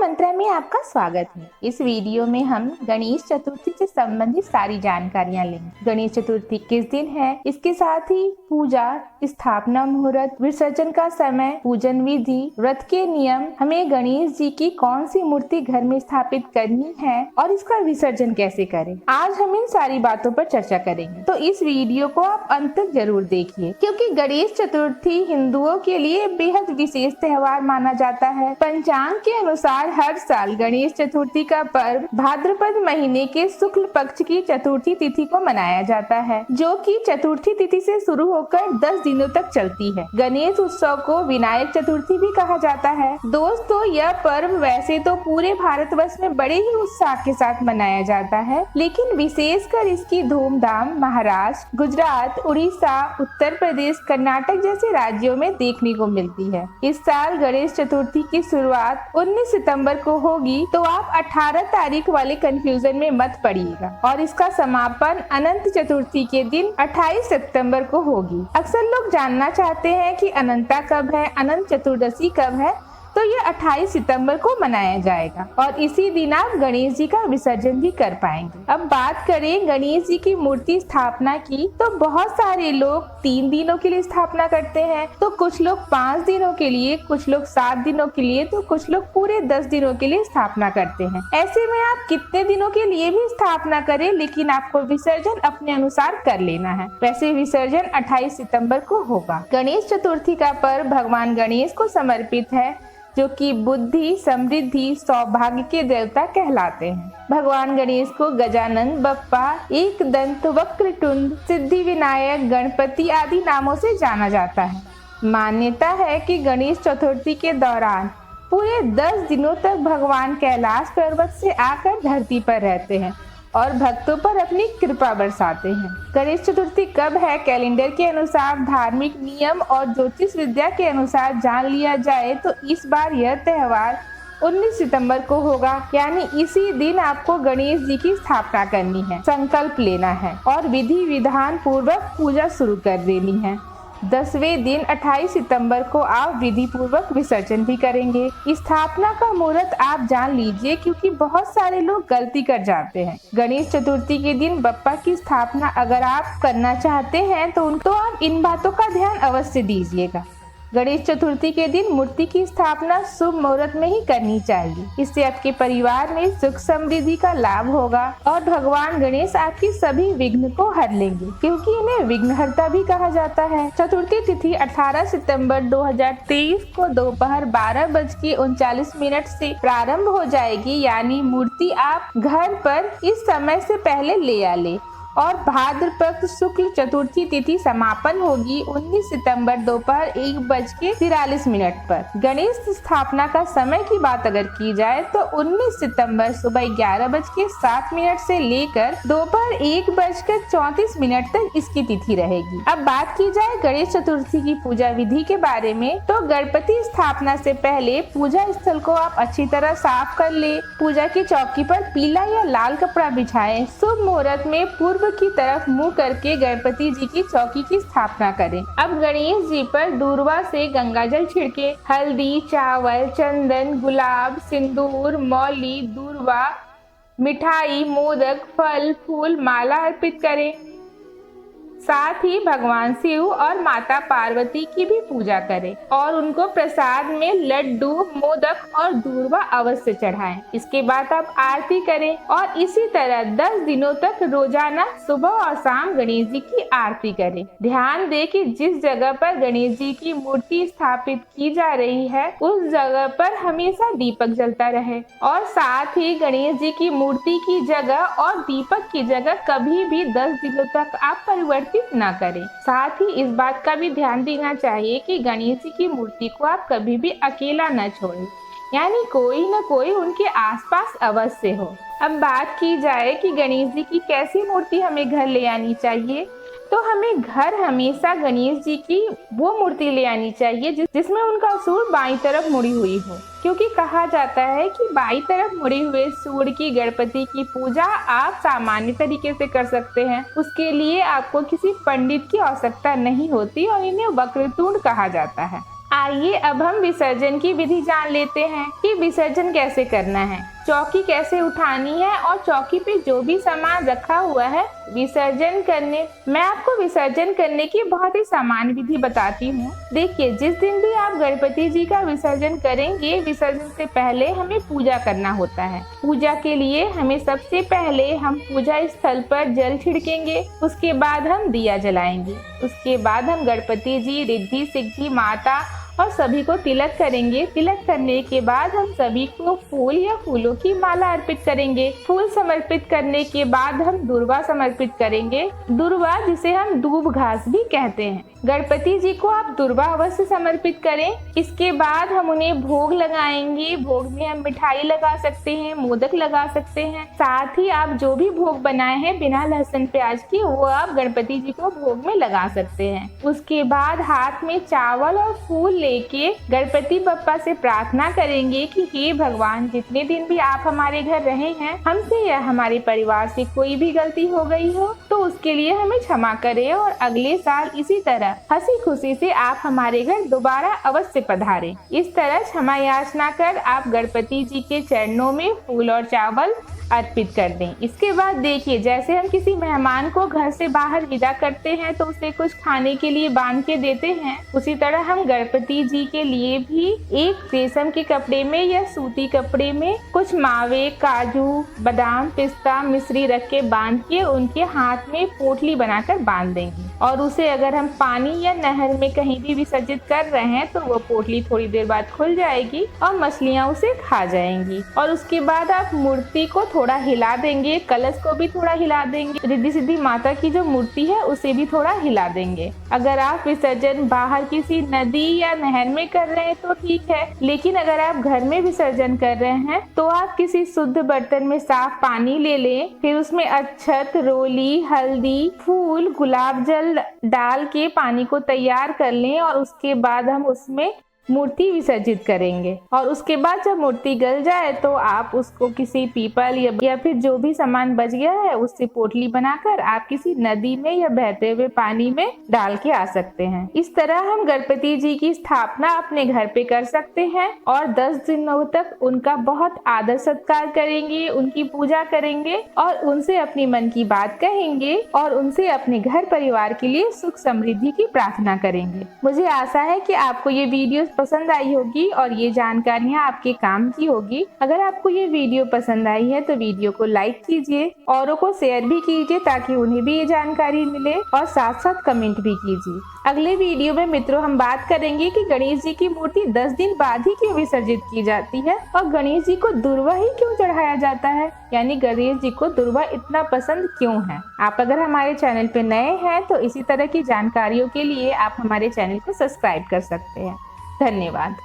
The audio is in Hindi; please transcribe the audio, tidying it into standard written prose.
मंत्रा में आपका स्वागत है। इस वीडियो में हम गणेश चतुर्थी से संबंधित सारी जानकारियाँ लेंगे। गणेश चतुर्थी किस दिन है, इसके साथ ही पूजा, स्थापना मुहूर्त, विसर्जन का समय, पूजन विधि, व्रत के नियम, हमें गणेश जी की कौन सी मूर्ति घर में स्थापित करनी है और इसका विसर्जन कैसे करें। आज हम इन सारी बातों पर चर्चा करेंगे, तो इस वीडियो को आप अंत तक जरूर देखिए, क्योंकि गणेश चतुर्थी हिंदुओं के लिए बेहद विशेष त्योहार माना जाता है। पंचांग के अनुसार हर साल गणेश चतुर्थी का पर्व भाद्रपद महीने के शुक्ल पक्ष की चतुर्थी तिथि को मनाया जाता है, जो कि चतुर्थी तिथि से शुरू होकर 10 दिनों तक चलती है। गणेश उत्सव को विनायक चतुर्थी भी कहा जाता है। दोस्तों, यह पर्व वैसे तो पूरे भारतवर्ष में बड़े ही उत्साह के साथ मनाया जाता है, लेकिन विशेषकर इसकी धूमधाम महाराष्ट्र, गुजरात, उड़ीसा, उत्तर प्रदेश, कर्नाटक जैसे राज्यों में देखने को मिलती है। इस साल गणेश चतुर्थी की शुरुआत 19 सितंबर को होगी, तो आप 18 तारीख वाले कंफ्यूजन में मत पड़िएगा, और इसका समापन अनंत चतुर्थी के दिन 28 सितंबर को होगी। अक्सर लोग जानना चाहते हैं कि अनंता कब है, अनंत चतुर्दशी कब है, तो ये 28 सितंबर को मनाया जाएगा और इसी दिन आप गणेश जी का विसर्जन भी कर पाएंगे। अब बात करें गणेश जी की मूर्ति स्थापना की, तो बहुत सारे लोग 3 दिनों के लिए स्थापना करते हैं, तो कुछ लोग 5 दिनों के लिए, कुछ लोग 7 दिनों के लिए, तो कुछ लोग पूरे 10 दिनों के लिए स्थापना करते हैं। ऐसे में आप कितने दिनों के लिए भी स्थापना करें, लेकिन आपको विसर्जन अपने अनुसार कर लेना है। वैसे विसर्जन 28 सितंबर को होगा। गणेश चतुर्थी का पर्व भगवान गणेश को समर्पित है, जो कि बुद्धि, समृद्धि, सौभाग्य के देवता कहलाते हैं। भगवान गणेश को गजानन बप्पा, एकदंत, वक्रतुंड, सिद्धि विनायक, गणपति आदि नामों से जाना जाता है। मान्यता है कि गणेश चतुर्थी के दौरान पूरे 10 दिनों तक भगवान कैलाश पर्वत से आकर धरती पर रहते हैं और भक्तों पर अपनी कृपा बरसाते हैं। गणेश चतुर्थी कब है, कैलेंडर के अनुसार, धार्मिक नियम और ज्योतिष विद्या के अनुसार जान लिया जाए तो इस बार यह त्योहार 19 सितंबर को होगा, यानी इसी दिन आपको गणेश जी की स्थापना करनी है, संकल्प लेना है और विधि विधान पूर्वक पूजा शुरू कर देनी है। 10वें दिन 28 सितंबर को आप विधि पूर्वक विसर्जन भी करेंगे। स्थापना का मुहूर्त आप जान लीजिए, क्योंकि बहुत सारे लोग गलती कर जाते हैं। गणेश चतुर्थी के दिन बप्पा की स्थापना अगर आप करना चाहते हैं तो आप इन बातों का ध्यान अवश्य दीजिएगा। गणेश चतुर्थी के दिन मूर्ति की स्थापना शुभ मुहूर्त में ही करनी चाहिए। इससे आपके परिवार में सुख समृद्धि का लाभ होगा और भगवान गणेश आपकी सभी विघ्न को हर लेंगे, क्योंकि इन्हें विघ्नहर्ता भी कहा जाता है। चतुर्थी तिथि 18 सितंबर 2023 को दोपहर 12:39 से प्रारंभ हो जाएगी, यानी मूर्ति आप घर पर इस समय से पहले ले आ ले और भाद्रपद शुक्ल चतुर्थी तिथि समापन होगी 19 सितंबर दोपहर 1:43 पर। गणेश स्थापना का समय की बात अगर की जाए तो 19 सितंबर सुबह 11:07 से लेकर दोपहर 1:34 तक इसकी तिथि रहेगी। अब बात की जाए गणेश चतुर्थी की पूजा विधि के बारे में, तो गणपति स्थापना से पहले पूजा स्थल को आप अच्छी तरह साफ कर ले। पूजा की चौकी पर पीला या लाल कपड़ा बिछाएं। शुभ मुहूर्त में पूर्व की तरफ मुंह करके गणपति जी की चौकी की स्थापना करें। अब गणेश जी पर दूर्वा से गंगाजल छिड़के, हल्दी, चावल, चंदन, गुलाब, सिंदूर, मौली, दूर्वा, मिठाई, मोदक, फल, फूल, माला अर्पित करें। साथ ही भगवान शिव और माता पार्वती की भी पूजा करें और उनको प्रसाद में लड्डू, मोदक और दूर्वा अवश्य चढ़ाएं। इसके बाद आप आरती करें और इसी तरह 10 दिनों तक रोजाना सुबह और शाम गणेश जी की आरती करें। ध्यान दें कि जिस जगह पर गणेश जी की मूर्ति स्थापित की जा रही है उस जगह पर हमेशा दीपक जलता रहे, और साथ ही गणेश जी की मूर्ति की जगह और दीपक की जगह कभी भी 10 दिनों तक आप परिवर्तित ना करें। साथ ही इस बात का भी ध्यान देना चाहिए कि गणेश जी की मूर्ति को आप कभी भी अकेला न छोड़ें, यानी कोई न कोई उनके आसपास अवश्य हो। अब बात की जाए कि गणेश जी की कैसी मूर्ति हमें घर ले आनी चाहिए, तो हमें घर हमेशा गणेश जी की वो मूर्ति ले आनी चाहिए जिसमें उनका सूंड बाईं तरफ मुड़ी हुई हो, क्योंकि कहा जाता है कि बाईं तरफ मुड़े हुए सूंड की गणपति की पूजा आप सामान्य तरीके से कर सकते हैं। उसके लिए आपको किसी पंडित की आवश्यकता नहीं होती और इन्हें वक्रतुंड कहा जाता है। आइए अब हम विसर्जन की विधि जान लेते हैं कि विसर्जन कैसे करना है, चौकी कैसे उठानी है और चौकी पे जो भी सामान रखा हुआ है मैं आपको विसर्जन करने की बहुत ही सामान्य विधि बताती हूँ। देखिए, जिस दिन भी आप गणपति जी का विसर्जन करेंगे, विसर्जन से पहले हमें पूजा करना होता है। पूजा के लिए हमें सबसे पहले हम पूजा स्थल पर जल छिड़केंगे, उसके बाद हम दिया जलाएंगे, उसके बाद हम गणपति जी, रिद्धि सिद्धि माता और सभी को तिलक करेंगे। तिलक करने के बाद हम सभी को फूल या फूलों की माला अर्पित करेंगे। फूल समर्पित करने के बाद हम दुर्वा समर्पित करेंगे। दुर्वा जिसे हम दूब घास भी कहते हैं। गणपति जी को आप दुर्वा अवश्य समर्पित करें। इसके बाद हम उन्हें भोग लगाएंगे। भोग में हम मिठाई लगा सकते हैं, मोदक लगा सकते हैं। साथ ही आप जो भी भोग बनाए हैं बिना लहसुन प्याज के, वो आप गणपति जी को भोग में लगा सकते हैं। उसके बाद हाथ में चावल और फूल लेके गणपति बप्पा से प्रार्थना करेंगे कि हे भगवान, जितने दिन भी आप हमारे घर रहे हैं, हमसे या हमारे परिवार से कोई भी गलती हो गई हो तो उसके लिए हमें क्षमा करें और अगले साल इसी तरह हंसी खुशी से आप हमारे घर दोबारा अवश्य पधारें। इस तरह क्षमा याचना कर आप गणपति जी के चरणों में फूल और चावल अर्पित कर दें। इसके बाद देखिए, जैसे हम किसी मेहमान को घर से बाहर विदा करते हैं तो उसे कुछ खाने के लिए बांध के देते हैं, उसी तरह हम गणपति जी के लिए भी एक रेशम के कपड़े में या सूती कपड़े में कुछ मावे, काजू, बादाम, पिस्ता, मिश्री रख के बांध के उनके हाथ में पोटली बनाकर बांध देंगे और उसे अगर हम पानी या नहर में कहीं भी विसर्जित कर रहे हैं तो वो पोटली थोड़ी देर बाद खुल जाएगी और मछलियाँ उसे खा जाएंगी। और उसके बाद आप मूर्ति को थोड़ा हिला देंगे, कलश को भी थोड़ा हिला देंगे, रिद्धि सिद्धि माता की जो मूर्ति है उसे भी थोड़ा हिला देंगे। अगर आप विसर्जन बाहर किसी नदी या नहर में कर रहे हैं तो ठीक है, लेकिन अगर आप घर में विसर्जन कर रहे हैं तो आप किसी शुद्ध बर्तन में साफ पानी ले लें, फिर उसमें अक्षत, रोली, हल्दी, फूल, गुलाब जल डाल के पानी को तैयार कर लें और उसके बाद हम उसमें मूर्ति विसर्जित करेंगे। और उसके बाद जब मूर्ति गल जाए तो आप उसको किसी पीपल या फिर जो भी सामान बच गया है उससे पोटली बनाकर आप किसी नदी में या बहते हुए पानी में डाल के आ सकते हैं। इस तरह हम गणपति जी की स्थापना अपने घर पे कर सकते हैं और 10 दिनों तक उनका बहुत आदर सत्कार करेंगे, उनकी पूजा करेंगे और उनसे अपनी मन की बात कहेंगे और उनसे अपने घर परिवार के लिए सुख समृद्धि की प्रार्थना करेंगे। मुझे आशा है कि आपको ये वीडियो पसंद आई होगी और ये जानकारियाँ आपके काम की होगी। अगर आपको ये वीडियो पसंद आई है तो वीडियो को लाइक कीजिए, औरों को शेयर भी कीजिए ताकि उन्हें भी ये जानकारी मिले और साथ साथ कमेंट भी कीजिए। अगले वीडियो में मित्रों हम बात करेंगे कि गणेश जी की मूर्ति 10 दिन बाद ही क्यों विसर्जित की जाती है और गणेश जी को दुर्वा ही क्यों चढ़ाया जाता है, यानी गणेश जी को दुर्वा इतना पसंद क्यों है। आप अगर हमारे चैनल पे नए हैं तो इसी तरह की जानकारियों के लिए आप हमारे चैनल को सब्सक्राइब कर सकते हैं। धन्यवाद।